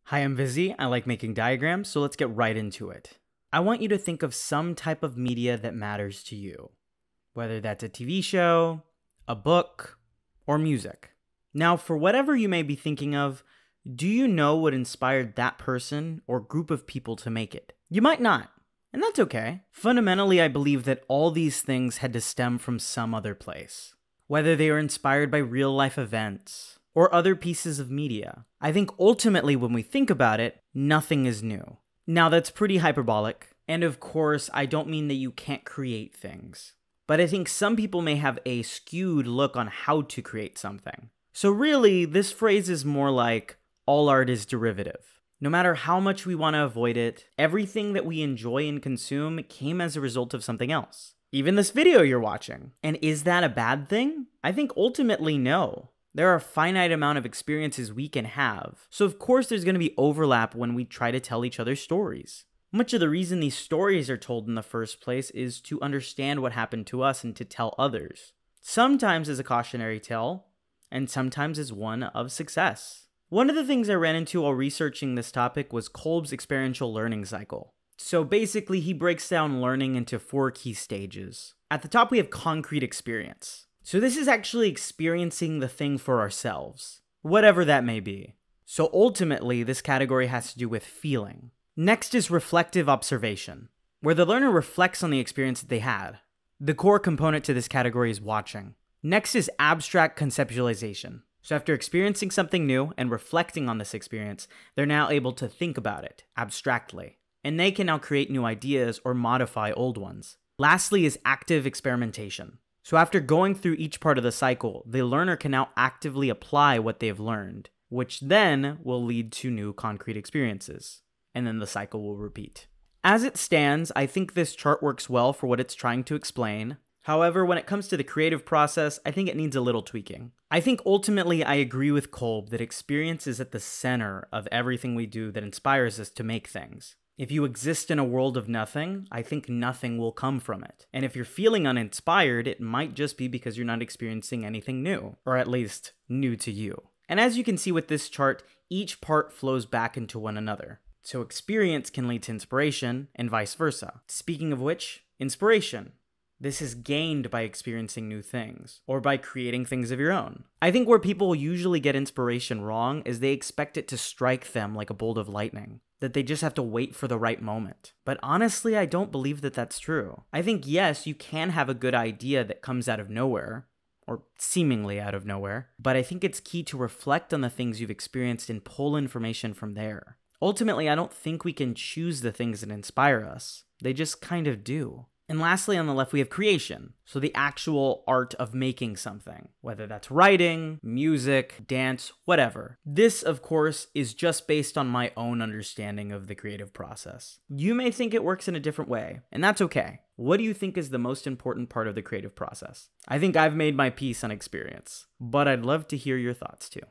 Hi, I'm Vizzy. I like making diagrams, so let's get right into it. I want you to think of some type of media that matters to you, whether that's a TV show, a book, or music. Now, for whatever you may be thinking of, do you know what inspired that person or group of people to make it? You might not, and that's okay. Fundamentally, I believe that all these things had to stem from some other place. Whether they were inspired by real-life events, or other pieces of media. I think ultimately when we think about it, nothing is new. Now that's pretty hyperbolic, and of course I don't mean that you can't create things. But I think some people may have a skewed look on how to create something. So really, this phrase is more like, all art is derivative. No matter how much we want to avoid it, everything that we enjoy and consume came as a result of something else. Even this video you're watching. And is that a bad thing? I think ultimately no. There are a finite amount of experiences we can have, so of course there's going to be overlap when we try to tell each other stories. Much of the reason these stories are told in the first place is to understand what happened to us and to tell others. Sometimes as a cautionary tale, and sometimes as one of success. One of the things I ran into while researching this topic was Kolb's experiential learning cycle. So basically he breaks down learning into 4 key stages. At the top we have concrete experience. So this is actually experiencing the thing for ourselves, whatever that may be. So ultimately, this category has to do with feeling. Next is reflective observation, where the learner reflects on the experience that they had. The core component to this category is watching. Next is abstract conceptualization. So after experiencing something new and reflecting on this experience, they're now able to think about it abstractly. And they can now create new ideas or modify old ones. Lastly is active experimentation. So after going through each part of the cycle, the learner can now actively apply what they've learned, which then will lead to new concrete experiences. And then the cycle will repeat. As it stands, I think this chart works well for what it's trying to explain. However, when it comes to the creative process, I think it needs a little tweaking. I think ultimately I agree with Kolb that experience is at the center of everything we do that inspires us to make things. If you exist in a world of nothing, I think nothing will come from it. And if you're feeling uninspired, it might just be because you're not experiencing anything new, or at least new to you. And as you can see with this chart, each part flows back into one another. So experience can lead to inspiration, and vice versa. Speaking of which, inspiration. This is gained by experiencing new things, or by creating things of your own. I think where people usually get inspiration wrong is they expect it to strike them like a bolt of lightning. That they just have to wait for the right moment. But honestly, I don't believe that that's true. I think yes, you can have a good idea that comes out of nowhere, or seemingly out of nowhere, but I think it's key to reflect on the things you've experienced and pull information from there. Ultimately, I don't think we can choose the things that inspire us. They just kind of do. And lastly, on the left, we have creation. So the actual art of making something, whether that's writing, music, dance, whatever. This, of course, is just based on my own understanding of the creative process. You may think it works in a different way, and that's okay. What do you think is the most important part of the creative process? I think I've made my piece on experience, but I'd love to hear your thoughts too.